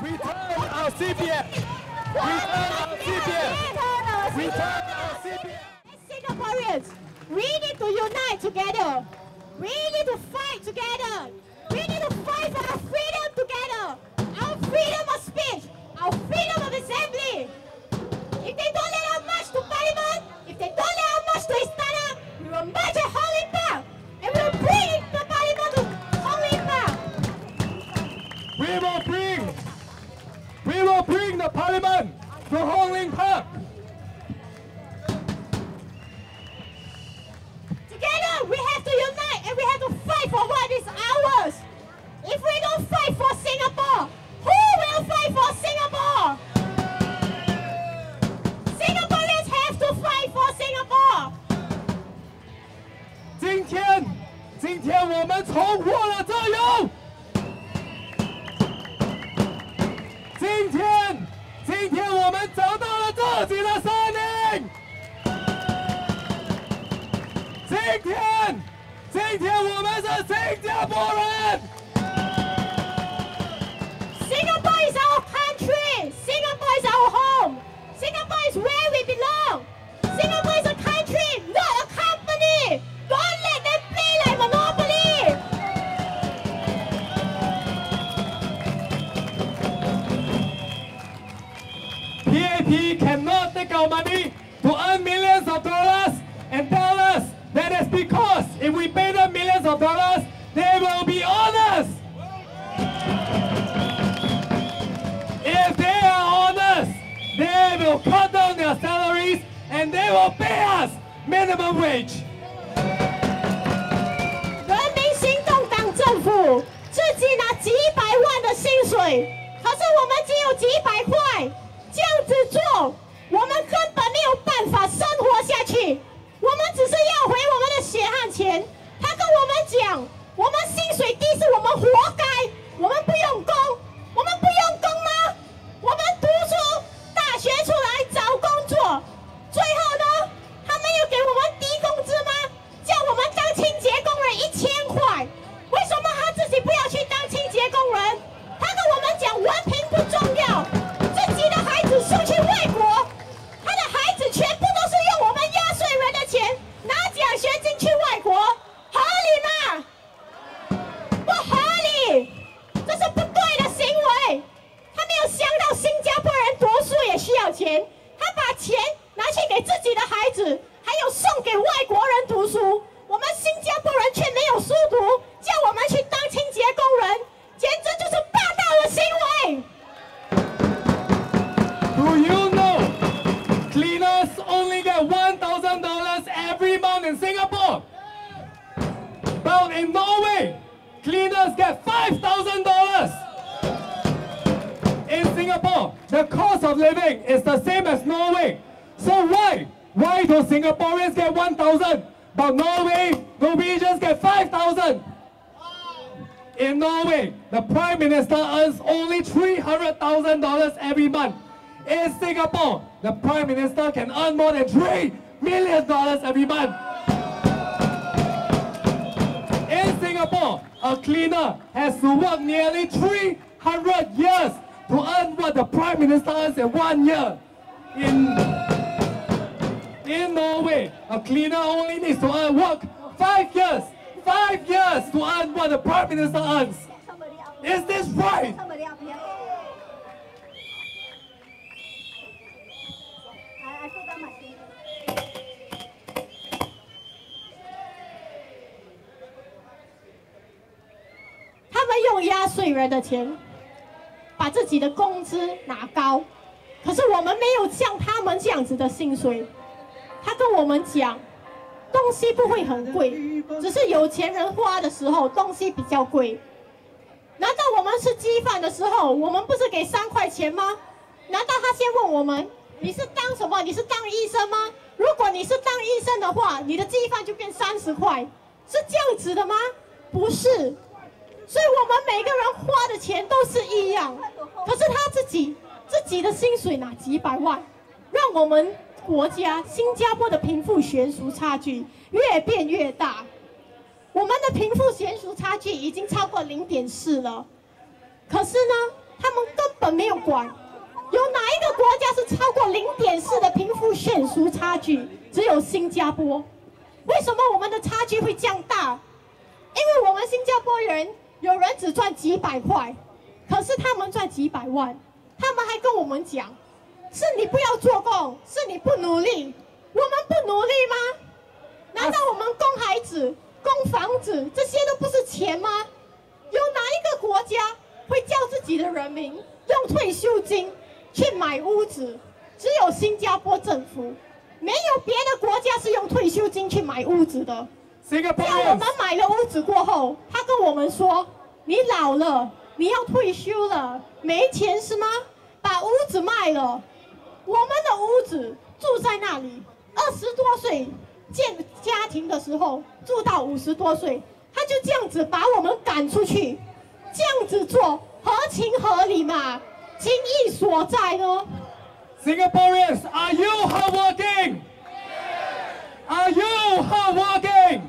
Return our CPF. Return our CPF. Return our CPF. Singaporeans, we need to unite together. We need to fight together. We need to fight for our freedom together. Our freedom of speech, our freedom of assembly. If they don't let us march to Parliament, if they don't let us march to Istana, we will march at Hong Lim Park, and we will bring the Parliament to Hong Lim Park. We will bring the Parliament to Hong Lim Park. Together, we have to unite and we have to fight for what is ours. If we don't fight for Singapore, who will fight for Singapore? Singaporeans have to fight for Singapore. 今天我们重获了自由。今天我们找到了自己的生命。今天我们是新加坡人。Singapore is our country. Singapore is our home. Singapore is where we belong. Singapore is a country, not a company. Don't let them play like Monopoly. PAP cannot take our money to earn millions of dollars and tell us that it's because if we pay them millions of dollars, they will be honest. If they are honest, they will cut down their salaries and they will pay us minimum wage. 人民行动党政府自己拿几百万的薪水，可是我们只有几百块，这样子做，我们根本没有办法生活下去。我们只是要回我们的血汗钱。他跟我们讲，我们薪水低是我们活该，我们不用功，我们不用功吗？我们读书，大学出来找工作，最后呢，他们又给我们低工资吗？叫我们当清洁工人1000块，为什么他自己不要去当清洁工人？他跟我们讲文凭不重要，自己的孩子送去外国，他的孩子全部都是用我们压岁人的钱拿奖学金去外国，合理吗？不合理，这是不对的行为。他没有想到新加坡人读书也需要钱，他把钱拿去给自己的孩子，还有送给外国人读书。我们新加坡人却没有书读，叫我们去当清洁工人，简直就是霸道的行为。Do you know cleaners only get $1,000 every month in Singapore? But in Norway, cleaners get $5,000. In Singapore, the cost of living is the same as Norway. So why do Singaporeans get 1,000, but Norwegians get 5,000? In Norway, the Prime Minister earns only $300,000 every month. In Singapore, the Prime Minister can earn more than $3 million every month. In Singapore, a cleaner has to work nearly 300 years to earn what the Prime Minister earns in 1 year. In Norway, a cleaner only needs to work 5 years to earn what the Prime Minister earns. Is this right?他们用压岁人的钱，把自己的工资拿高，可是我们没有像他们这样子的薪水。他跟我们讲，东西不会很贵，只是有钱人花的时候东西比较贵。难道我们吃鸡饭的时候，我们不是给3块钱吗？难道他先问我们，你是当什么？你是当医生吗？如果你是当医生的话，你的鸡饭就变30块，是这样子的吗？不是。所以我们每个人花的钱都是一样，可是他自己的薪水拿几百万，让我们国家新加坡的贫富悬殊差距越变越大。我们的贫富悬殊差距已经超过0.4了，可是呢，他们根本没有管。有哪一个国家是超过0.4的贫富悬殊差距？只有新加坡。为什么我们的差距会这样大？因为我们新加坡人有人只赚几百块，可是他们赚几百万。他们还跟我们讲，是你不要做工，是你不努力。我们不努力吗？难道我们供孩子、供房子，这些都不是钱吗？有哪一个国家会叫自己的人民用退休金去买屋子？只有新加坡政府，没有别的国家是用退休金去买屋子的。叫我们买了屋子过后，他跟我们说：“你老了，你要退休了，没钱是吗？把屋子卖了。”我们的屋子住在那里，20多岁建家庭的时候住到50多岁，他就这样子把我们赶出去，这样子做合情合理嘛？情义所在呢？ Singaporeans, are you hardworking? Are you hardworking?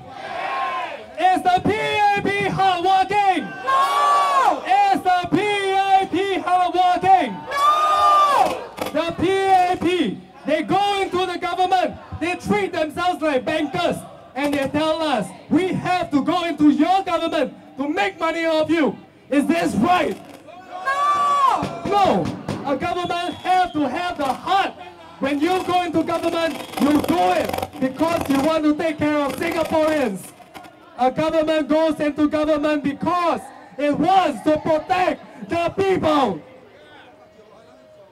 Is the PAP hardworking? No! Is the PAP hardworking? No! The PAP, they go into the government, they treat themselves like bankers, and they tell us, we have to go into your government to make money off you. Is this right? No! No! A government have to have the heart. When you go into government, you do it because you want to take care of Singaporeans. A government goes into government because it wants to protect the people.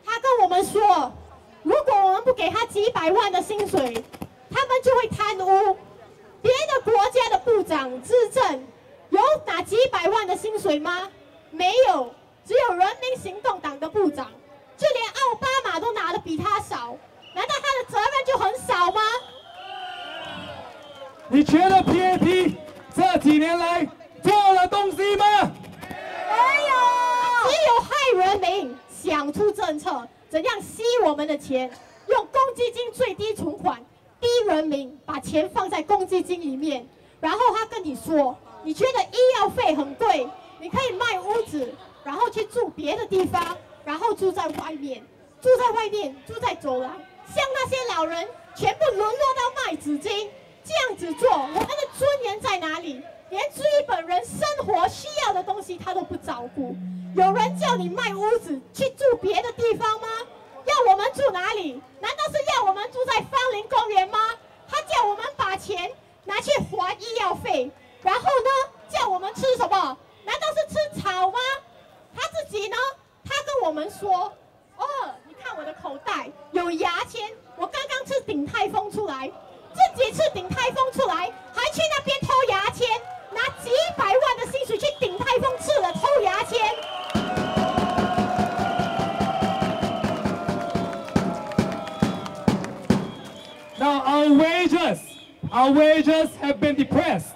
他跟我们说，如果我们不给他几百万的薪水，他们就会贪污。别的国家的部长执政有拿几百万的薪水吗？没有，只有人民行动党的部长，就连奥巴马都拿的比他少，难道他的责任就很少吗？你觉得 PAP 这几年来做了东西吗？没有，只有害人民。想出政策，怎样吸我们的钱，用公积金最低存款逼人民把钱放在公积金里面，然后他跟你说，你觉得医药费很贵，你可以卖屋子，然后去住别的地方，然后住在外面，住在走廊，像那些老人全部沦落到卖纸巾，这样子做，我们的尊严在哪里？连基本人生活需要的东西他都不照顾。有人叫你卖屋子去住别的地方吗？要我们住哪里？难道是要我们住在芳林公园吗？他叫我们把钱拿去还医药费，然后呢，叫我们吃什么？难道是吃草吗？他自己呢？他跟我们说，你看我的口袋有牙签，我刚刚吃鼎泰丰出来，自己吃鼎泰丰出来，还去那边偷牙签，拿几百万的薪水去鼎泰丰吃了偷牙签。Now our wages have been depressed.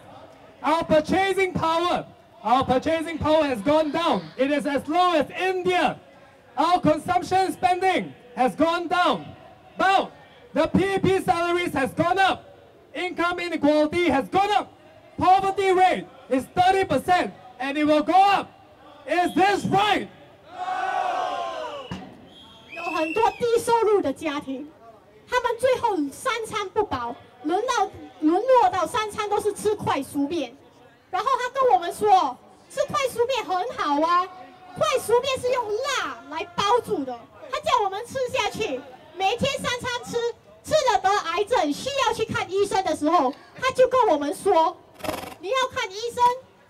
Our purchasing power has gone down. It is as low as India. Our consumption spending has gone down. But the PAP salaries has gone up. Income inequality has gone up. Poverty rate is 30% and it will go up. Is this right? 有很多低收入的家庭，他们最后3餐不饱，沦落到3餐都是吃快熟面。然后他跟我们说，吃快熟面很好啊，快熟面是用蜡来包住的，他叫我们吃下去，每天3餐吃了得癌症需要去看医生的时候，他就跟我们说，你要看医生，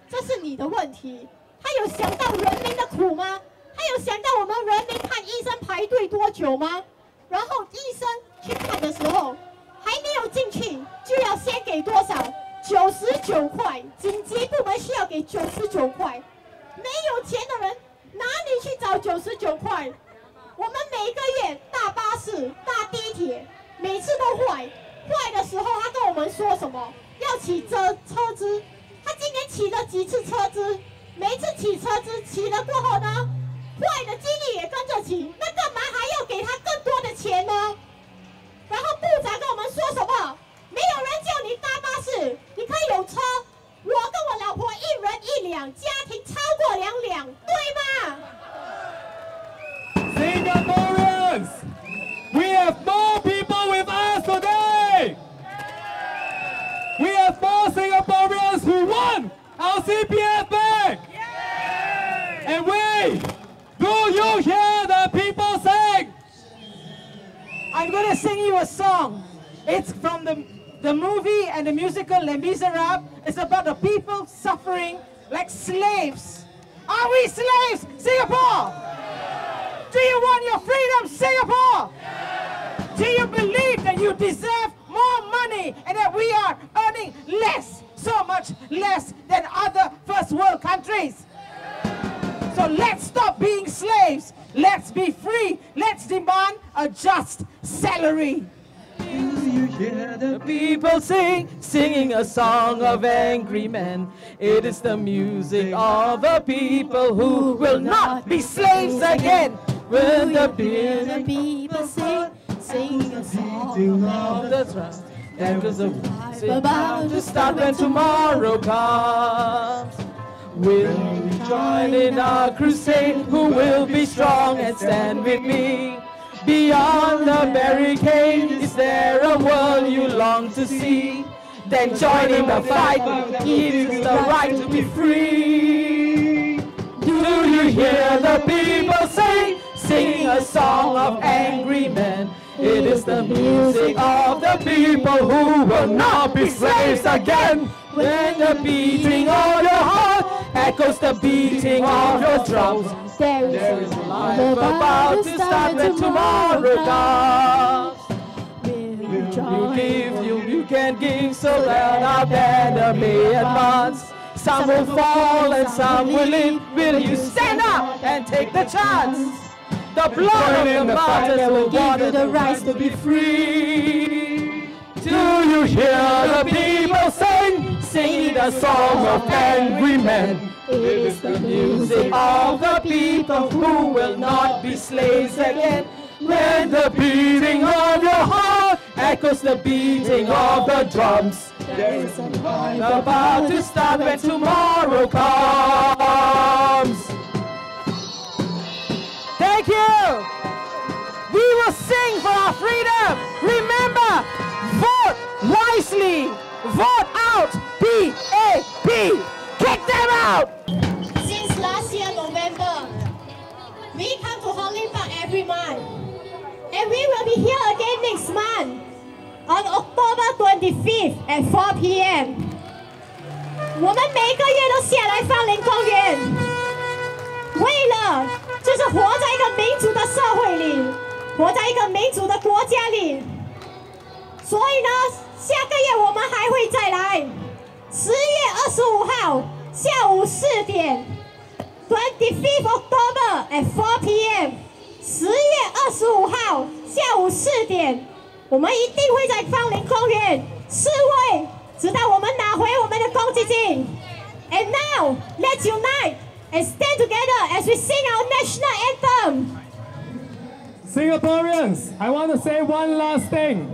这是你的问题。他有想到人民的苦吗？他有想到我们人民看医生排队多久吗？然后医生去看的时候，还没有进去就要先给多少？99块，紧急部门需要给99块。没有钱的人哪里去找99块？我们每个月搭巴士、搭地铁，每次都坏的时候，他跟我们说什么？要起车资。他今年起了几次车资？每一次起车资起了过后呢，坏的几率也跟着起，那干嘛还要给他更多的钱呢？然后部长跟我们说什么？没有人叫你搭巴士，你可以有车。我跟我老婆1人1辆，家庭超过2辆，对吗？ CPF back? And wait, do you hear the people sing? I'm going to sing you a song. It's from the movie and the musical Les Miserables. It's about the people suffering like slaves. Are we slaves, Singapore? Do you want your freedom, Singapore? Do you believe that you deserve more money and that we are earning less, so much less than other first world countries? So let's stop being slaves. Let's be free. Let's demand a just salary. Do you hear the people singing a song of angry men? It is the music of a people who will not be slaves again. When the people sing a song of the trust, and because the life about to start when tomorrow comes. Will you join in our crusade? Who will be strong and stand with me? Beyond the barricade, is there a world you long to see? Then join in the fight, it is the right to be free. Do you hear the people singing a song of angry men? It is the music of the people who will not be slaves again. When the beating of your heart echoes the beating of your drums, there is a life about to start when tomorrow comes. You can give, so let our banner may advance. Some will fall and some will live. Will you stand up and take the chance? The blood of the martyrs will give you the right to be free. Do you hear the people singing the song of angry men? It is the music of the people who will not be slaves again. When the beating of your heart echoes the beating of the drums, there is a life about to start when tomorrow comes. Thank you. We will sing for our freedom. Remember, vote wisely. Vote out PAP. Kick them out. Since last year, November, we come to Hong Park every month. And we will be here again next month on October 25th at 4 p.m. 我们每个月都下来芳林公园，为了就是活在一个民主的社会里，活在一个民主的国家里。所以呢，下个月我们还会再来，10月25号下午4点 ，25th October at 4 p.m. 10月25号下午4点，我们一定会在芳林公园示威，直到我们拿回我们的公积金。And now, let's unite and stand together as we sing our national anthem. Singaporeans, I want to say one last thing.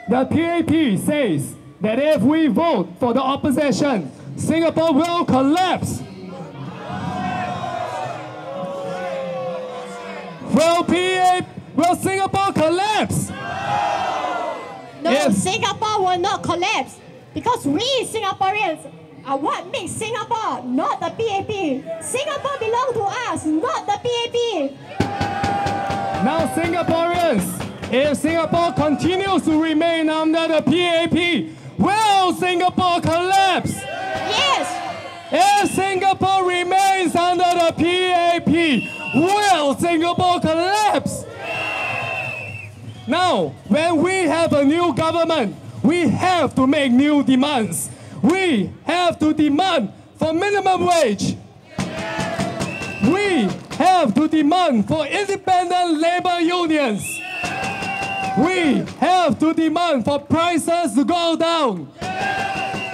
The PAP says that if we vote for the opposition, Singapore will collapse. Will Singapore collapse? No, Singapore will not collapse because we Singaporeans are what makes Singapore, not the PAP. Singapore belongs to us, not the PAP. Now, Singaporeans, if Singapore continues to remain under the PAP, will Singapore collapse? Yes. If Singapore remains under the PAP, will Singapore collapse? Now, when we have a new government, we have to make new demands. We have to demand for minimum wage. We have to demand for independent labor unions. We have to demand for prices to go down.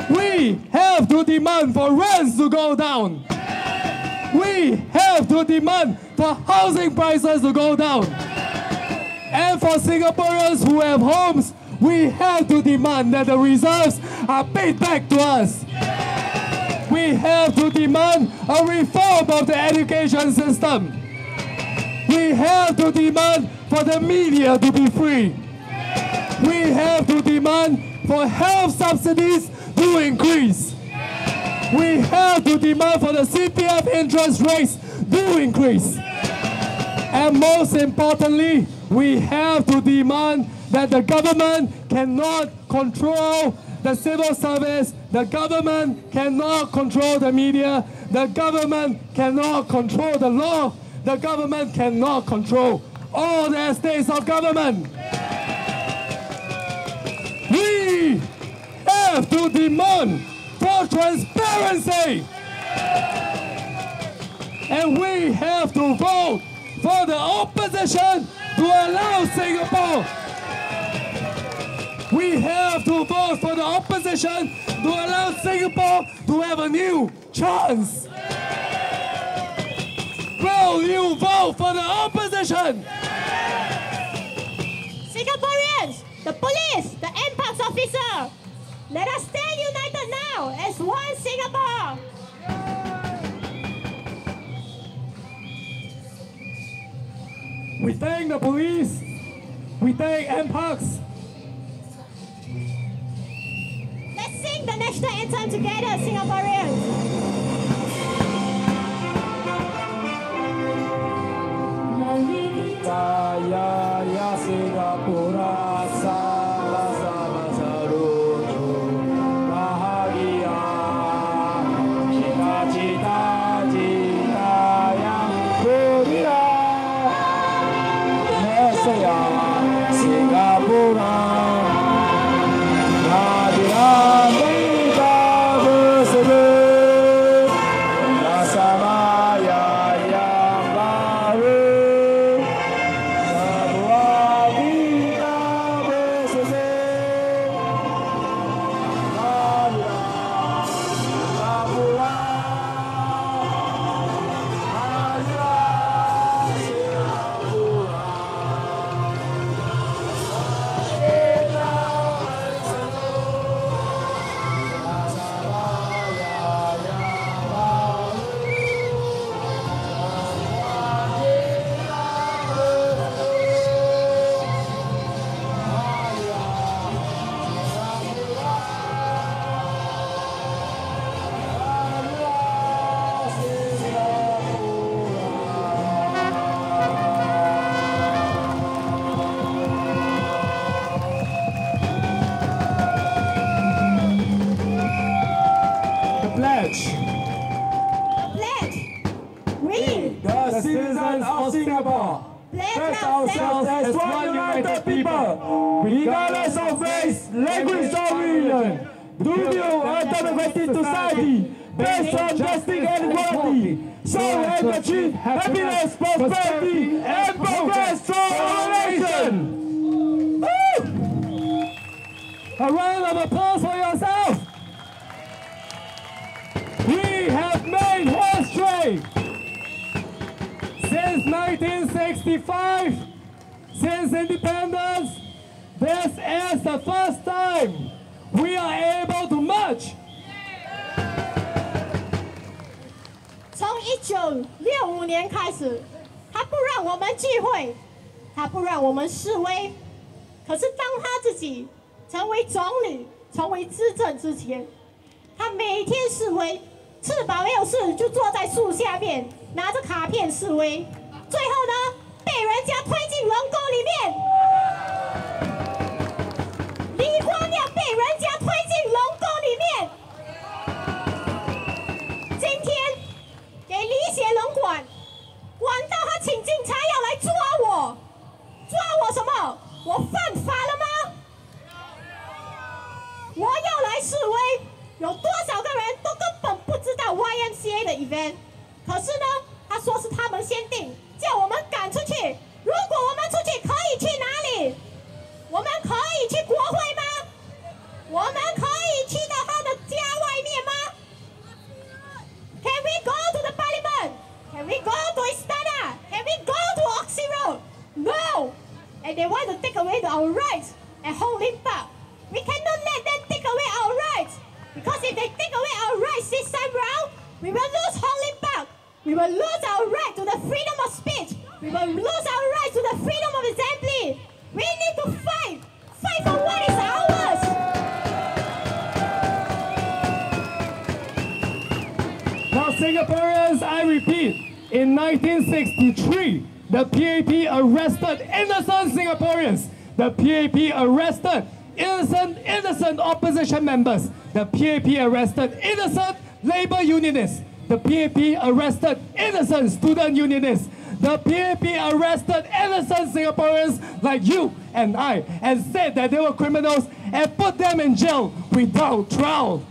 We have to demand for rents to go down. We have to demand for housing prices to go down. And for Singaporeans who have homes, we have to demand that the reserves are paid back to us. We have to demand a reform of the education system. We have to demand for the media to be free. We have to demand for health subsidies to increase. We have to demand for the CPF interest rates to increase. And most importantly, we have to demand that the government cannot control the civil service, the government cannot control the media, the government cannot control the law, the government cannot control all the estates of government. We have to demand for transparency. And we have to vote for the opposition to allow Singapore. We have to vote for the opposition to allow Singapore to have a new chance. Will you vote for the opposition? Singaporeans, the police, the NParks officer, let us stand united now as one Singapore. We thank the police, we thank NParks. Let's sing the national anthem together, Singaporeans. Ya ya Singapura sama-sama seluruh bahagia, cita-cita yang gembira. Saya Singapura, hadiran kita bersama, rasa maya yang baru. The citizens of Singapore pledge ourselves as one united people, regardless of race, language or religion, to build a democratic society based on justice and equality, so as to achieve happiness, prosperity, and progress for our nation. Woo! A round of applause for yourself. We have made history. Since 1965, since independence, this is the first time we are able to march. 从1965年开始，他不让我们聚会，他不让我们示威。可是当他自己成为总理、成为执政之前，他每天示威，吃饱没有事就坐在树下面拿着卡片示威，最后呢被人家推进龙沟里面。李光耀被人家推进龙沟里面。今天给李显龙管到他请警察要来抓我，抓我什么？我犯法了吗？我要来示威，有多少个人都根本不知道 YMCA 的 event， 可是呢，他说是他们先定，叫我们赶出去。如果我们出去，可以去哪里？我们可以去国会吗？我们可以去到他的家外面吗 ？Can we go to the parliament? Can we go to Istana? Can we go to Oxy Road? No! And they want to take away our rights at Hong Lim Park. We cannot let them take away our rights. Because if they take away our rights this time round, we will lose Hong Lim Park. We will lose our right to the freedom of speech. We will lose our right to the freedom of assembly. We need to fight. Fight for what is ours. 1963, the PAP arrested innocent Singaporeans. The PAP arrested innocent opposition members. The PAP arrested innocent labor unionists. The PAP arrested innocent student unionists. The PAP arrested innocent Singaporeans like you and I and said that they were criminals and put them in jail without trial.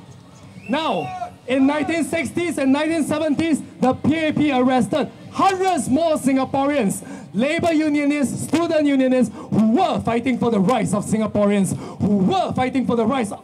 Now, in 1960s and 1970s, the PAP arrested hundreds more Singaporeans, labor unionists, student unionists, who were fighting for the rights of Singaporeans, who were fighting for the rights of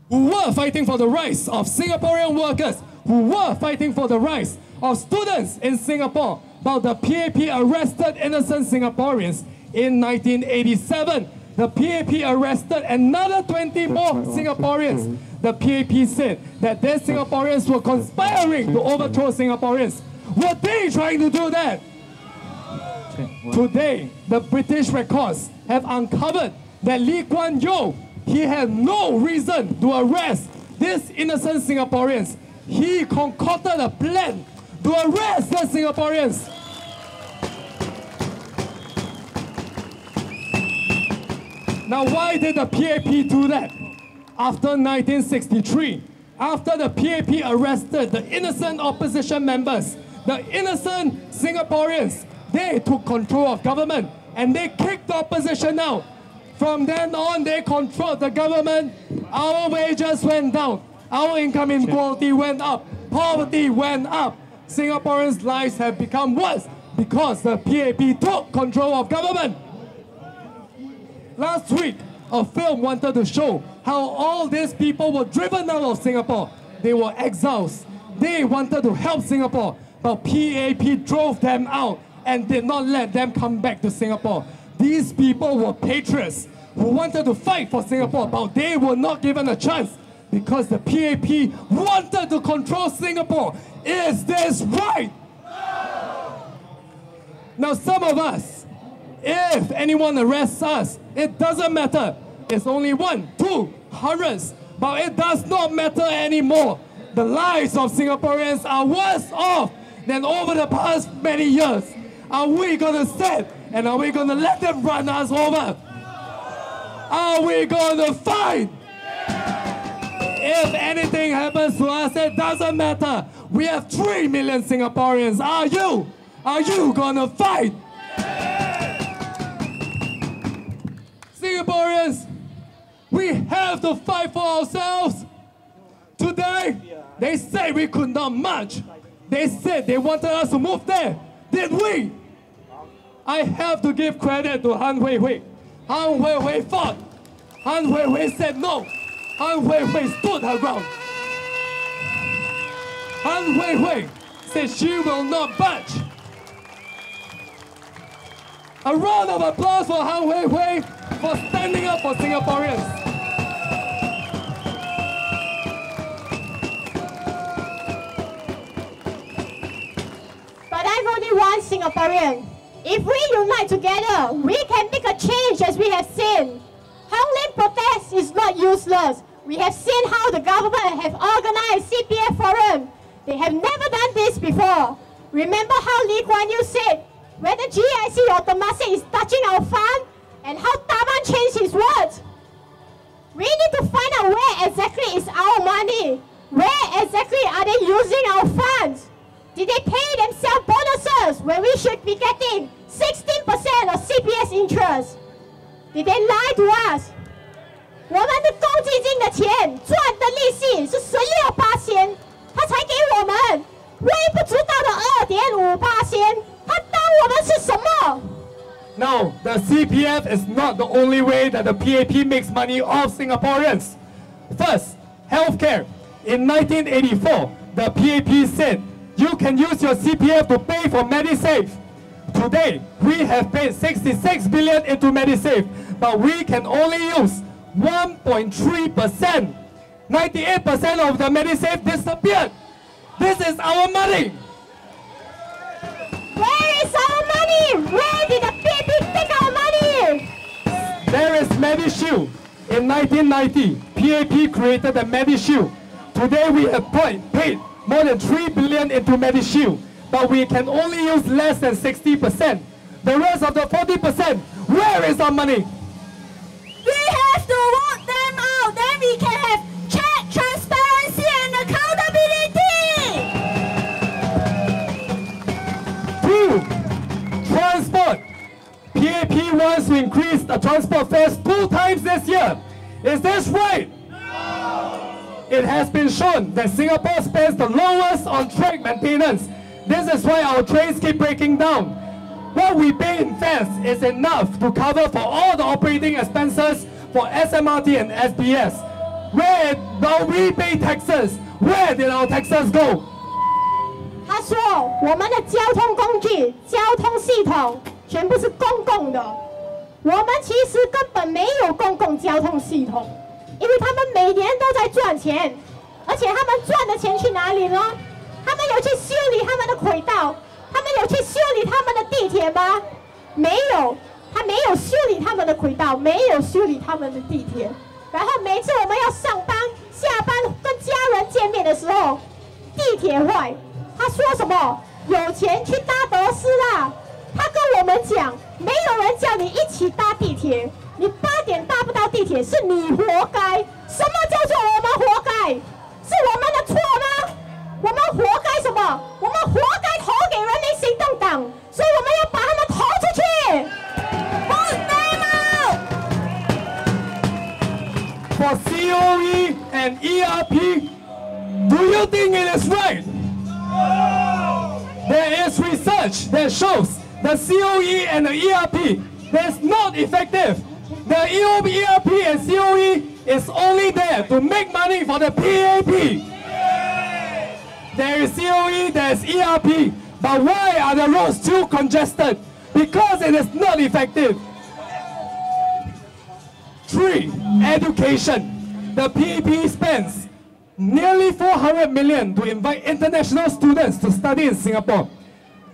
who were fighting for the rights of Singaporean workers, who were fighting for the rights of students in Singapore. But the PAP arrested innocent Singaporeans. In 1987, the PAP arrested another 20 more Singaporeans. The PAP said that their Singaporeans were conspiring to overthrow Singaporeans. Were they trying to do that? Today, the British records have uncovered that Lee Kuan Yew, he had no reason to arrest these innocent Singaporeans. He concocted a plan to arrest the Singaporeans. Now, why did the PAP do that? After 1963, after the PAP arrested the innocent opposition members, the innocent Singaporeans, they took control of government and they kicked the opposition out. From then on, they controlled the government. Our wages went down. Our income inequality went up. Poverty went up. Singaporeans' lives have become worse because the PAP took control of government. Last week, a film wanted to show how all these people were driven out of Singapore. They were exiles. They wanted to help Singapore, but PAP drove them out and did not let them come back to Singapore. These people were patriots who wanted to fight for Singapore, but they were not given a chance because the PAP wanted to control Singapore. Is this right? Now, some of us, if anyone arrests us, it doesn't matter. It's only 1, 2, hundreds, but it does not matter anymore. The lives of Singaporeans are worse off than over the past many years. Are we going to sit and are we going to let them run us over? Are we going to fight? If anything happens to us, it doesn't matter. We have 3 million Singaporeans. Are you going to fight? Singaporeans, we have to fight for ourselves. Today, they said we could not march. They said they wanted us to move there. Did we? I have to give credit to Han Hui. Han Hui fought. Han Hui said no. Han Hui stood her ground. Han Hui said she will not budge. A round of applause for Han Hui for standing up for Singaporeans. But I'm only one Singaporean. If we unite together, we can make a change as we have seen. Hong Lim protest is not useless. We have seen how the government have organized CPF forum. They have never done this before. Remember how Lee Kuan Yew said, whether GIC or Temasek is touching our fund, and how Taman changed his words. We need to find out where exactly is our money. Where exactly are they using our funds? Did they pay themselves bonuses when we should be getting 16% of CPF interest? Did they lie to us? 我们的公积金的钱赚的利息是16%，他才给我们微不足道的2.5%，他当我们是什么？ No, the CPF is not the only way that the PAP makes money off Singaporeans. First, healthcare. In 1984, the PAP said you can use your CPF to pay for Medisave. Today, we have paid 66 billion into Medisave, but we can only use 1.3%. 98% of the Medisave disappeared. This is our money. Where is our money? Where did the PAP take our money? There is MediShield. In 1990, PAP created the MediShield Today we have paid more than 3 billion into MediShield, but we can only use less than 60%. The rest of the 40%, where is our money? We have to vote them out, then we can have check, transparency and accountability. 2. Transport. PAP wants to increase the transport fares 2 times this year. Is this right? No. It has been shown that Singapore spends the lowest on track maintenance. This is why our trains keep breaking down. What we pay in fares is enough to cover for all the operating expenses for SMRT and SBS. Now we pay taxes. Where did our taxes go? 他说，我们的交通工具、交通系统全部是公共的，我们其实根本没有公共交通系统，因为他们每年都在赚钱，而且他们赚的钱去哪里呢？他们有去修理他们的轨道，他们有去修理他们的地铁吗？没有，他没有修理他们的轨道，没有修理他们的地铁。然后每次我们要上班、下班跟家人见面的时候，地铁坏。他说什么？有钱去搭德斯啦！他跟我们讲，没有人叫你一起搭地铁，你8点搭不到地铁是你活该。什么叫做我们活该？是我们的错吗？我们活该什么？我们活该投给人民行动党，所以我们要把他们投出去。For COE and ERP, do you think it is right? There is research that shows the COE and the ERP is not effective. The ERP and COE is only there to make money for the PAP. There is COE, there is ERP, but why are the roads too congested? Because it is not effective. 3. Education. The PAP spends nearly 400 million to invite international students to study in Singapore.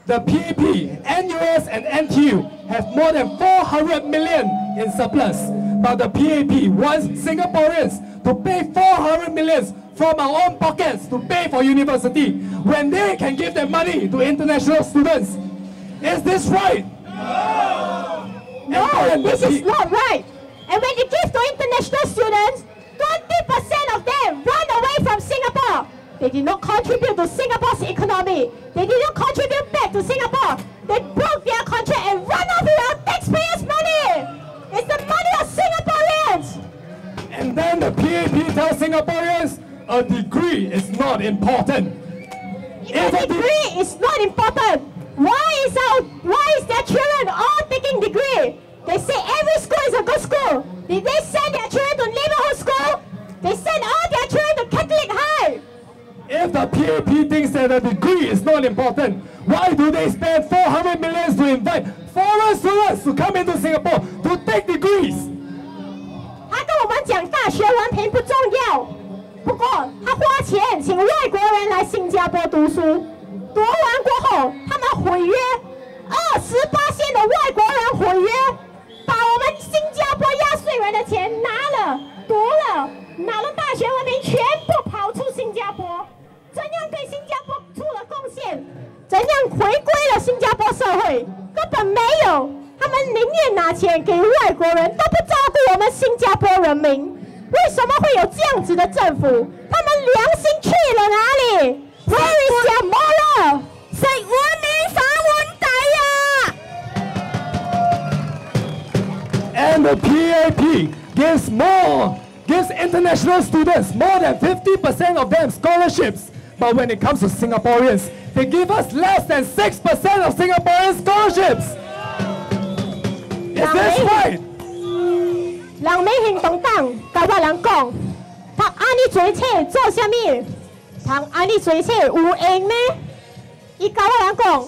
The PAP, NUS and NTU have more than 400 million in surplus, but the PAP wants Singaporeans to pay 400 million from our own pockets to pay for university when they can give their money to international students. Is this right? No, this is not right. And when you give to international students, 20% of them run away from Singapore. They did not contribute to Singapore's economy. They did not contribute back to Singapore. They broke their contract and run off with our taxpayers' money. It's the money of Singaporeans. And then the PAP tells Singaporeans a degree is not important. If a degree is not important, why is their children all taking degree? They say every school is a good school. Did they send their children to neighborhood school? They send all their children to Catholic high. If the PAP thinks that a degree is not important, why do they spend 400 million to invite foreign students to come into Singapore to take degrees? 他跟我们讲大学文凭不重要，不过他花钱请外国人来新加坡读书，读完过后他们毁约，28%的外国人毁约，把我们新加坡压岁人的钱拿了，读了，拿了大学文凭，全部跑出新加坡。怎样对新加坡出了贡献？怎样回归了新加坡社会？根本没有。他们宁愿拿钱给外国人，都不照顾我们新加坡人民。为什么会有这样子的政府？他们良心去了哪里 ？Where is their moral？ 食碗面反碗底啊 And the PAP gives international students more than 50% of them scholarships. But when it comes to Singaporeans, they give us less than 6% of Singaporean scholarships. Is this right? 人民行动党甲我人讲，读安尼做册做啥物？读安尼做册有用呢？伊甲我人讲，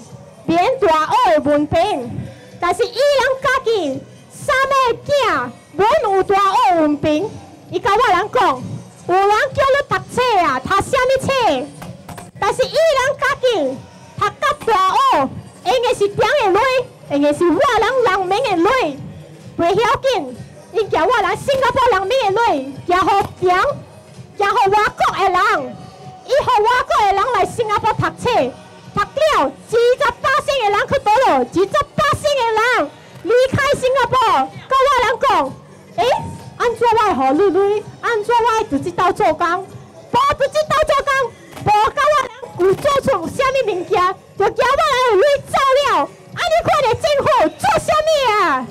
免大学的文凭，但是伊人家己三个囝免有大学文凭。伊甲我人讲，有人叫你读册啊，读啥物册？但是伊人家己读到大学，用的是点的钱，用的是我人民的钱，袂晓紧。因叫我人新加坡人民的钱，也好点，然后外国的人，伊互外国的人来新加坡读册，读了28%的人去倒落，28%的人离开新加坡，跟我人讲，安怎我会互瑞瑞？安怎我会伫即斗做工？无伫即斗做工，无甲我人有做出啥物物件，就叫我人瑞走了。你看咧政府做啥物啊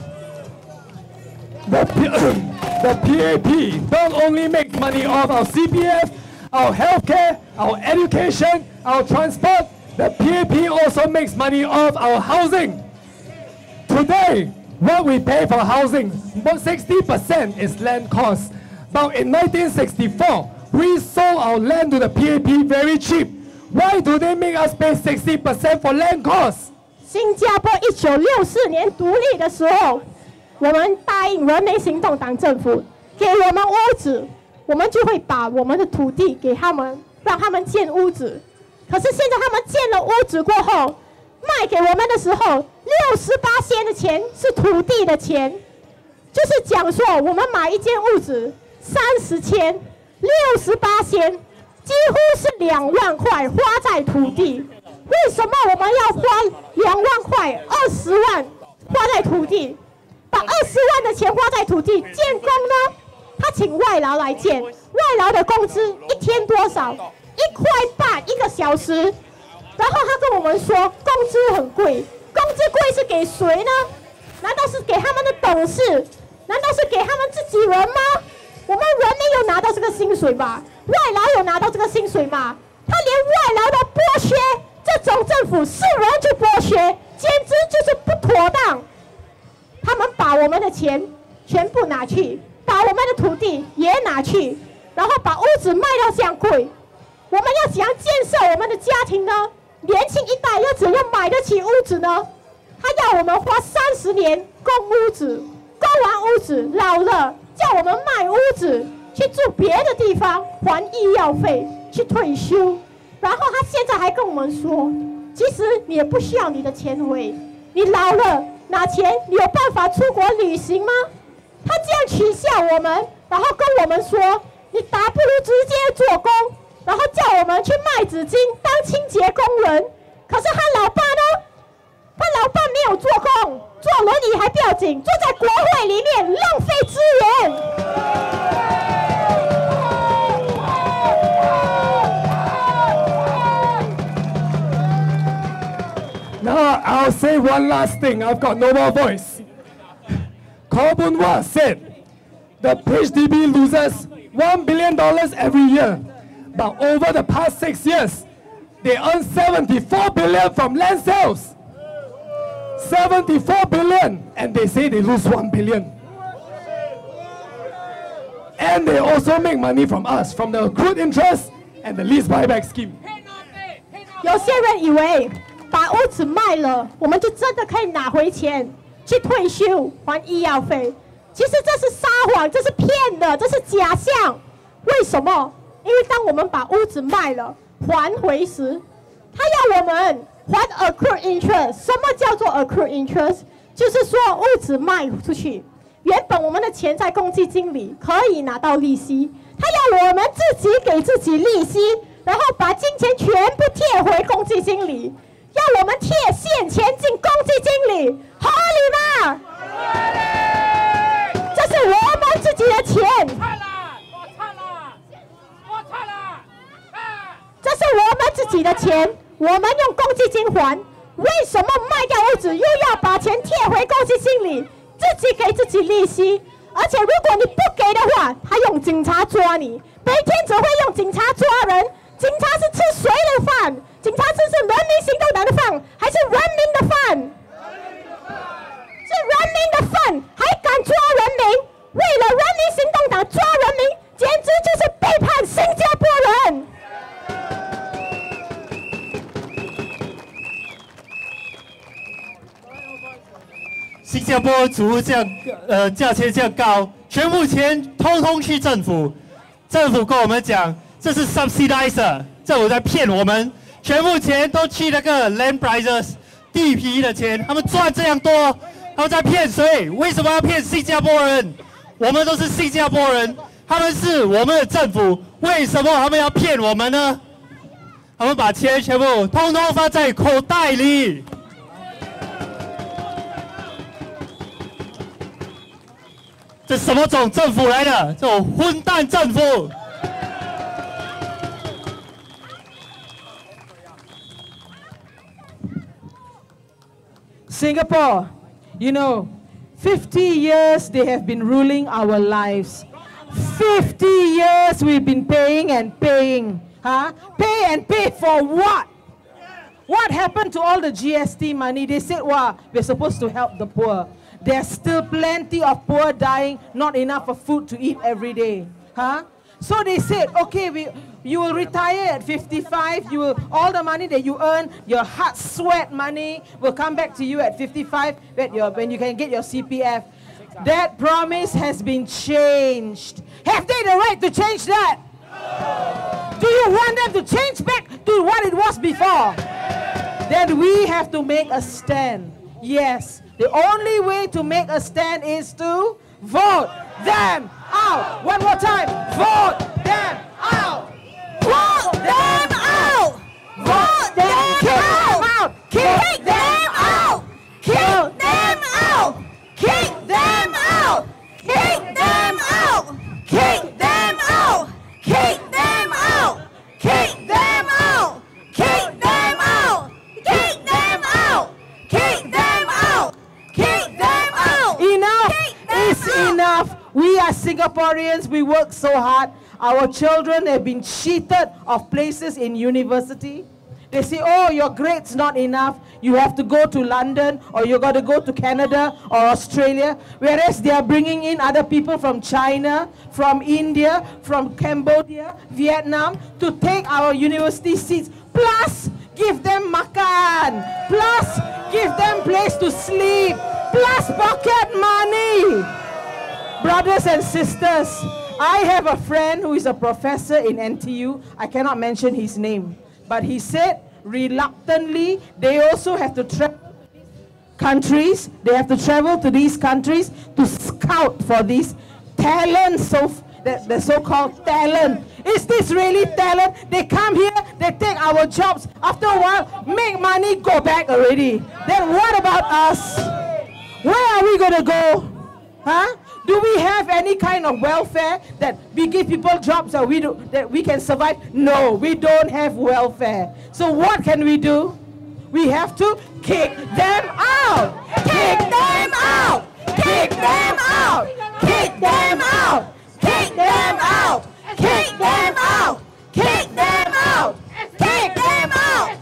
？The PAP don't only make money off our CPF, our healthcare, our education, our transport. The PAP also makes money off our housing. Today, what we pay for housing, about 60% is land costs. But in 1964, we sold our land to the PAP very cheap. Why do they make us pay 60% for land costs? 新加坡1964年独立的时候，我们答应人民行动党政府给我们屋子，我们就会把我们的土地给他们，让他们建屋子。可是现在他们建了屋子过后，卖给我们的时候，68%的钱是土地的钱，就是讲说我们买一间屋子30千，68%几乎是2万块花在土地。为什么我们要花2万块、20万花在土地？把20万的钱花在土地建工呢？他请外劳来建，外劳的工资一天多少？1块8一个小时。然后他跟我们说工资很贵，工资贵是给谁呢？难道是给他们的董事？难道是给他们自己人吗？我们人民有拿到这个薪水吗？外劳有拿到这个薪水吗？他连外劳都剥削，这种政府是人就剥削，简直就是不妥当。他们把我们的钱全部拿去，把我们的土地也拿去，然后把屋子卖到这样贵。我们要怎样建设我们的家庭呢？年轻一代要怎样买得起屋子呢？他要我们花30年供屋子，供完屋子老了，叫我们卖屋子去住别的地方，还医药费，去退休。然后他现在还跟我们说，其实你也不需要你的钱回，你老了拿钱，你有办法出国旅行吗？他这样取笑我们，然后跟我们说，你打不如直接做工，然后叫我们去卖纸巾当清洁工人。可是他老爸呢？他老爸没有做工，坐轮椅还不要紧，坐在国会里面浪费资源。Now I'll say one last thing. I've got no more voice. Korbunwa said the HDB loses $1 billion every year. But over the past 6 years, they earn $74 billion from land sales. $74 billion, and they say they lose $1 billion. And they also make money from us, from the accrued interest and the lease buyback scheme. 有些人以为把屋子卖了，我们就真的可以拿回钱去退休还医药费。其实这是撒谎，这是骗的，这是假象。为什么？因为当我们把屋子卖了还回时，他要我们还 accrued interest。什么叫做 accrued interest？ 就是说屋子卖出去，原本我们的钱在公积金里可以拿到利息，他要我们自己给自己利息，然后把金钱全部贴回公积金里，要我们贴现钱进公积金里，合理吗？这是我们自己的钱。这是我们自己的钱，我们用公积金还。为什么卖掉屋子又要把钱贴回公积金里，自己给自己利息？而且如果你不给的话，他用警察抓你。每天只会用警察抓人，警察是吃谁的饭？警察吃是人民行动党的饭，还是人民的饭？是人民的饭，还敢抓人民？为了人民行动党抓人民，简直就是背叛新加坡人。新加坡租屋这样价钱这样高，全部钱通通去政府。政府跟我们讲这是 subsidizer， 政府在骗我们，全部钱都去那个 land prices 地皮的钱，他们赚这样多，他们在骗谁？为什么要骗新加坡人？我们都是新加坡人，他们是我们的政府，为什么他们要骗我们呢？他们把钱全部通通放在口袋里。这什么种政府来的？这种混蛋政府！ Singapore, you know, 50 years they have been ruling our lives. 50 years we've been paying and paying. Huh? Pay and pay for what? What happened to all the GST money? They said, wow, we're supposed to help the poor. There's still plenty of poor dying, not enough of food to eat every day. Huh? So they said, okay, you will retire at 55, all the money that you earn, your hard sweat money will come back to you at 55 when you can get your CPF. That promise has been changed. Have they the right to change that? No. Do you want them to change back to what it was before? Then we have to make a stand. Yes, the only way to make a stand is to vote them out. One more time. Vote them out. Vote them out. Vote them out. Kick them out. Kick them out. Kick them out. Kick them out. Kick them out. Kick them out. Kick them out. Kick them out. Kick them out. Kick them out. Kick them out. Enough is enough. We are Singaporeans. We work so hard. Our children have been cheated of places in university. They say, oh, your grade's not enough. You have to go to London, or you got to go to Canada or Australia. Whereas they are bringing in other people from China, from India, from Cambodia, Vietnam, to take our university seats. Plus, give them makan. Plus, give them place to sleep. Plus, pocket money. Brothers and sisters, I have a friend who is a professor in NTU. I cannot mention his name. But he said, reluctantly, they also have to travel to these countries. They have to travel to these countries to scout for these talents, the so-called talent. Is this really talent? They come here, they take our jobs. After a while, make money, go back already. Then what about us? Where are we going to go? Huh? Do we have any kind of welfare that we give people jobs that we can survive? No, we don't have welfare. So what can we do? We have to kick them out. Kick them out. Kick them out. Kick them out. Kick them out. Kick them out. Kick them out. Kick them out.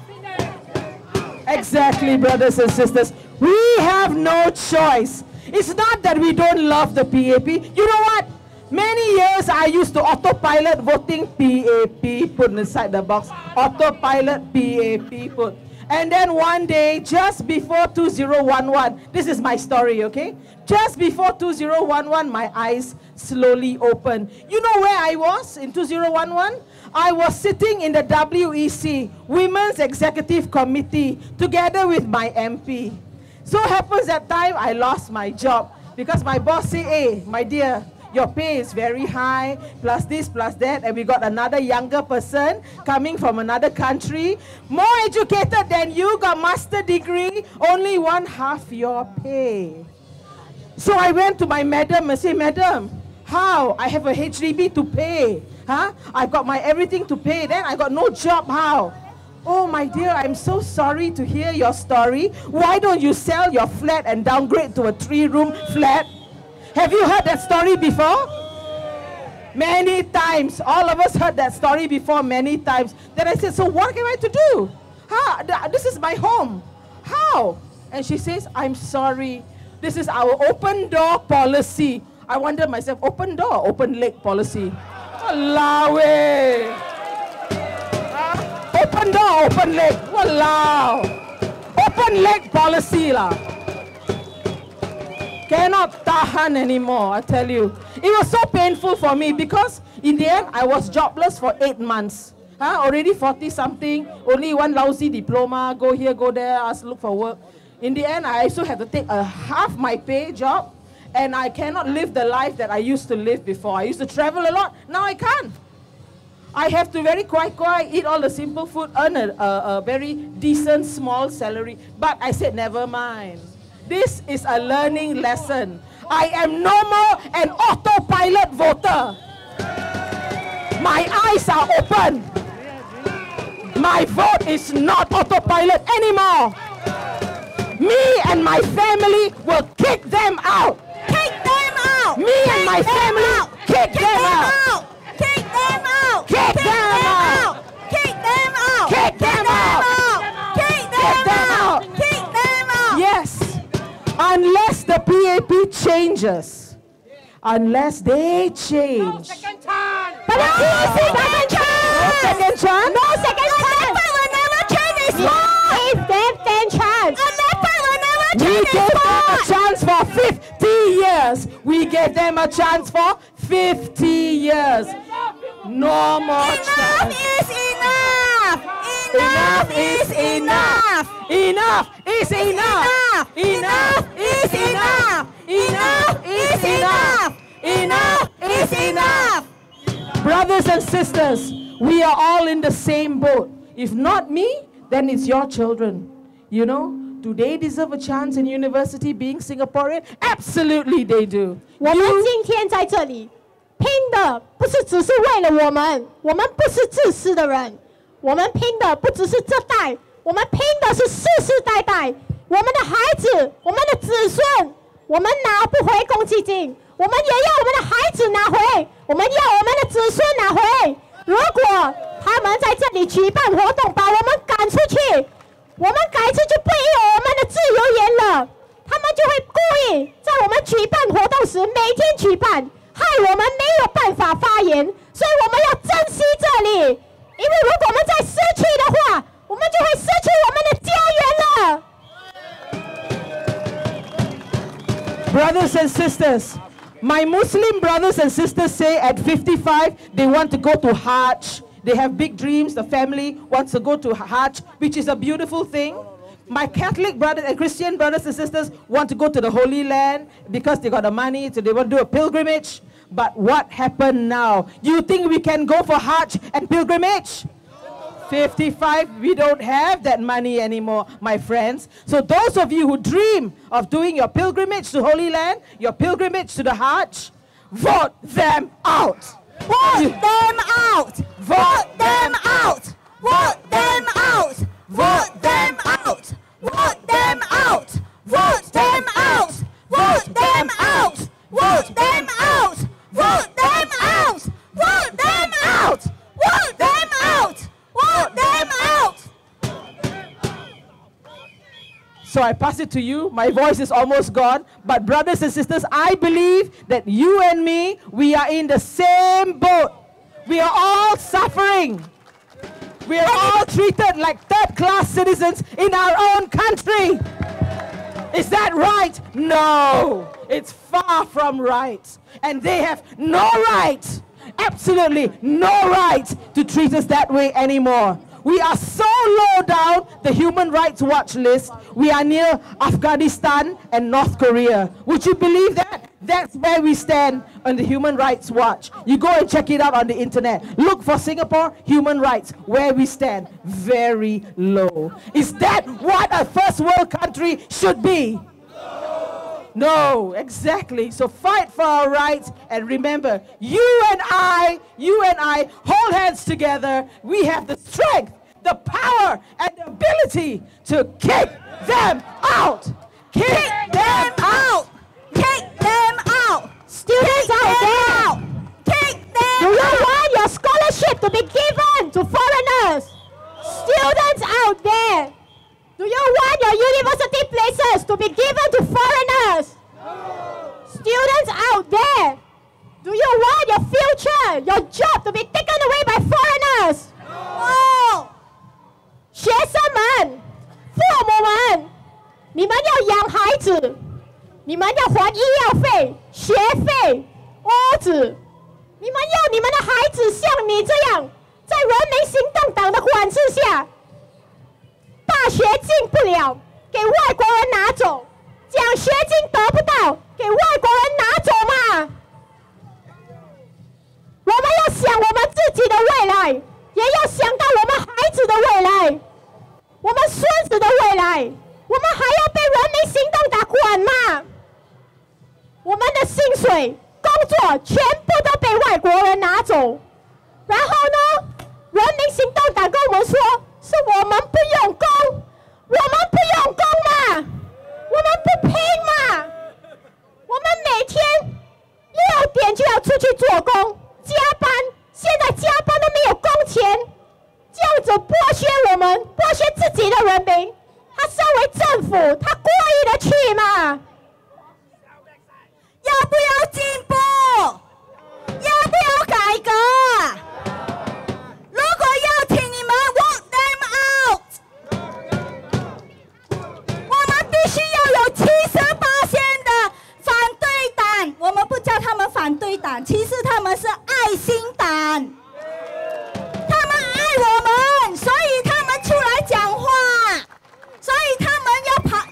Exactly, brothers and sisters. We have no choice. It's not that we don't love the PAP. You know what? Many years I used to autopilot voting PAP, put inside the box. Autopilot PAP, put. And then one day, just before 2011, this is my story, okay? Just before 2011, my eyes slowly opened. You know where I was in 2011? I was sitting in the WEC, Women's Executive Committee, together with my MP. So happens that time I lost my job because my boss said, hey, my dear, your pay is very high, plus this, plus that, and we got another younger person coming from another country, more educated than you, got master degree, only 1/2 your pay. So I went to my madam and said, madam, how? I have a HDB to pay. Huh? I got my everything to pay, then I got no job, how? Oh, my dear, I'm so sorry to hear your story. Why don't you sell your flat and downgrade to a 3-room flat? Have you heard that story before? Many times. All of us heard that story before many times. Then I said, so what am I to do? This is my home. How? And she says, I'm sorry. This is our open door policy. I wondered myself, open door or open leg policy? Walao eh. Open door, open leg. Walao. Open leg policy lah. Cannot tahan anymore, I tell you. It was so painful for me because in the end, I was jobless for 8 months. Already 40-something, only one lousy diploma, go here, go there, ask, look for work. In the end, I also had to take a half my pay job, and I cannot live the life that I used to live before. I used to travel a lot, now I can't. I have to very quiet, eat all the simple food, earn a very decent small salary. But I said, never mind. This is a learning lesson. I am no more an autopilot voter. My eyes are open. My vote is not autopilot anymore. Me and my family will kick them out. Kick them out! Me and my family, kick them out. Kick them out! Kick them out. Kick them out! Kick them out. Kick Kick them out. Kick them out! Yes, unless the PAP changes. Unless they change. But the PAP doesn't change! No second chance? No second chance! Will never change this law! Give them 10 chance! We gave them a chance for 50 years. We gave them a chance for 50 years. No more chance. Enough is enough! Enough is enough. Enough is enough. Enough is enough. Enough is enough. Enough is enough. Brothers and sisters, we are all in the same boat. If not me, then it's your children. You know, do they deserve a chance in university being Singaporean? Absolutely they do. 我们今天在这里拼的不是只是为了我们不是自私的人，我们拼的不只是这代，我们拼的是世世代代，我们的孩子，我们的子孙，我们拿不回公积金，我们也要我们的孩子拿回，我们要我们的子孙拿回。如果他们在这里举办活动，把我们赶出去，我们改次就不有我们的自由言了。他们就会故意在我们举办活动时每天举办，害我们没有办法发言。所以我们要珍惜这里，因为如果我们再失去的话，我们就会失去我们的家园了。 Brothers and sisters, my Muslim brothers and sisters say at 55 they want to go to Hajj. They have big dreams. The family wants to go to Hajj, which is a beautiful thing. My Catholic brothers and Christian brothers and sisters want to go to the Holy Land because they got the money, so they want to do a pilgrimage. But what happened now? You think we can go for Hajj and pilgrimage? 55, we don't have that money anymore, my friends. So those of you who dream of doing your pilgrimage to Holy Land, your pilgrimage to the Hajj, vote them out. Vote them out! Vote them out! Vote them out! Vote them out! Vote them out! Vote them out! Vote them out! Vote them out! Vote them out! Vote them out! Vote them out! Vote them out! So I pass it to you. My voice is almost gone. But brothers and sisters, I believe that you and me, we are in the same boat. We are all suffering. We are all treated like third-class citizens in our own country. Is that right? No. It's far from right. And they have no right, absolutely no right to treat us that way anymore. We are so low down the Human Rights Watch list. We are near Afghanistan and North Korea. Would you believe that? That's where we stand on the Human Rights Watch. You go and check it out on the internet. Look for Singapore human rights, where we stand. Very low. Is that what a first world country should be? No, exactly. So fight for our rights, and remember, you and I hold hands together. We have the strength, the power, and the ability to kick them out. Kick them out. Kick them out! Students out there! Kick them out! Do you want your scholarship to be given to foreigners? Students out there! Do you want your university places to be given to foreigners? Students out there! Do you want your future, your job to be taken away by foreigners? No! 学生们，父母们，你们要养孩子。你们要还医药费、学费、屋子，你们要你们的孩子像你这样，在人民行动党的管制下，大学进不了，给外国人拿走；奖学金得不到，给外国人拿走嘛。我们要想想我们自己的未来，也要想到我们孩子的未来，我们孙子的未来。我们还要被人民行动党管吗？我们的薪水、工作全部都被外国人拿走，然后呢，人民行动党跟我们说，是我们不用功，我们不用功嘛，我们不拼嘛，我们每天6点就要出去做工、加班，现在加班都没有工钱，这样子剥削我们，剥削自己的人民。他身为政府，他过意得去吗？要不要进步？要不要改革？如果要请你们 walk them out， 我们必须要有78%的反对党。我们不叫他们反对党，其实他们是爱心党。他们爱我们，所以他们出来讲话。所以他们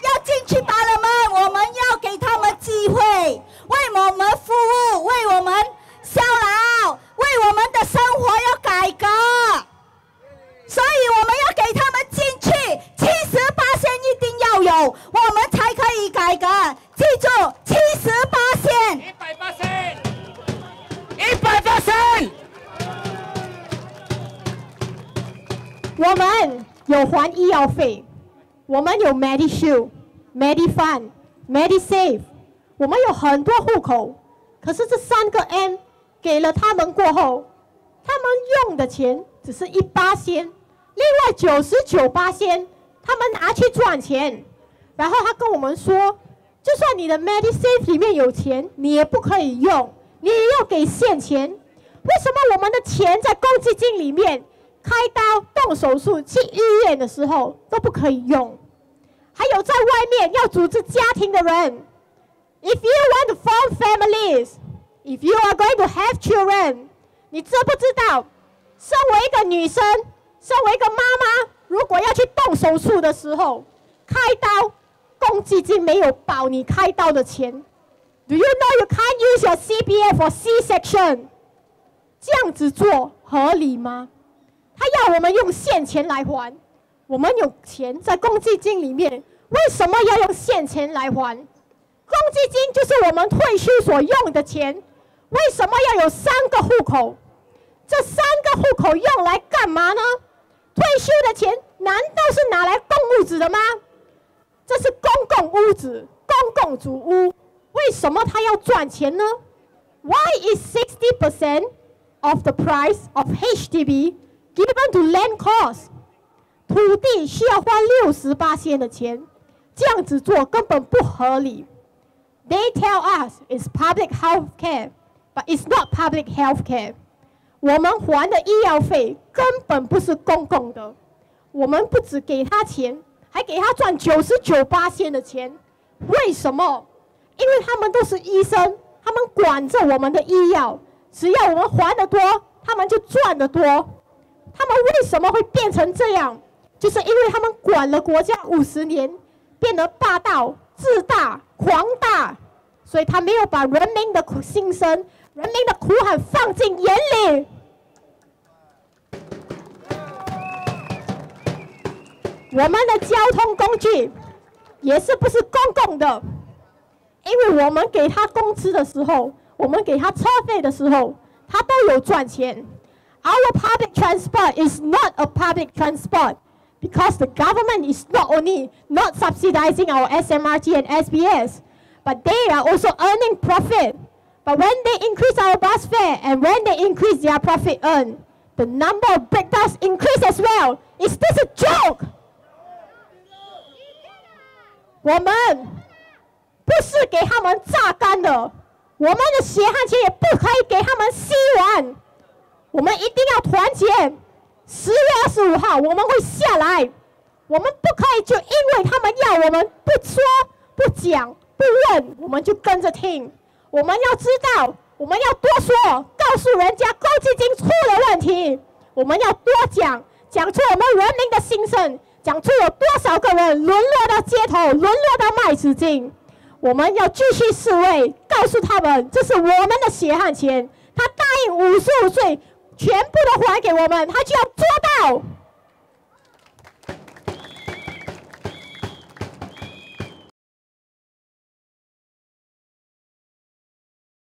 要进去把人们，我们要给他们机会，为我们服务，为我们效劳，为我们的生活要改革。所以我们要给他们进去，78%一定要有，我们才可以改革。记住，78%。100%。我们有还医药费。我们有 MediShield、MediFund、MediSave， 我们有很多户口，可是这3个 M 给了他们过后，他们用的钱只是1%，另外99%他们拿去赚钱。然后他跟我们说，就算你的 MediSave 里面有钱，你也不可以用，你也要给现钱。为什么我们的钱在公积金里面？开刀、动手术、去医院的时候都不可以用，还有在外面要组织家庭的人 ，If you want to form families, if you are going to have children， 你知不知道，身为一个女生，身为一个妈妈，如果要去动手术的时候，开刀，公积金没有保你开刀的钱。Do you know you can't use your CPF for C-section？ 这样子做合理吗？他要我们用现钱来还，我们有钱在公积金里面，为什么要用现钱来还？公积金就是我们退休所用的钱，为什么要有3个户口？这3个户口用来干嘛呢？退休的钱难道是拿来供屋子的吗？这是公共屋子、公共主屋，为什么他要赚钱呢？ Why is 60% of the price of HDB given to land cost？ 土地需要花60%的钱，这样子做根本不合理。They tell us it's public health care, but it's not public health care。我们还的医药费根本不是公共的，我们不只给他钱，还给他赚99%的钱。为什么？因为他们都是医生，他们管着我们的医药，只要我们还得多，他们就赚得多。他们为什么会变成这样？就是因为他们管了国家50年，变得霸道、自大、狂大，所以他没有把人民的心声、人民的苦喊放进眼里。我们的交通工具也是不是公共的，因为我们给他工资的时候，我们给他车费的时候，他都有赚钱。Our public transport is not a public transport because the government is not only not subsidizing our SMRT and SBS, but they are also earning profit. But when they increase our bus fare and when they increase their profit earned, the number of breakdowns increase as well. Is this a joke? 我们不是给他们榨干的，我们的血汗钱也不可以给他们吸完。我们一定要团结。10月25号我们会下来，我们不可以就因为他们要我们不说、不讲、不问，我们就跟着听。我们要知道，我们要多说，告诉人家公积金出了问题。我们要多讲，讲出我们人民的心声，讲出有多少个人沦落到街头，沦落到卖纸巾。我们要继续示威，告诉他们这是我们的血汗钱。他答应55岁全部都还给我们，他就要做到。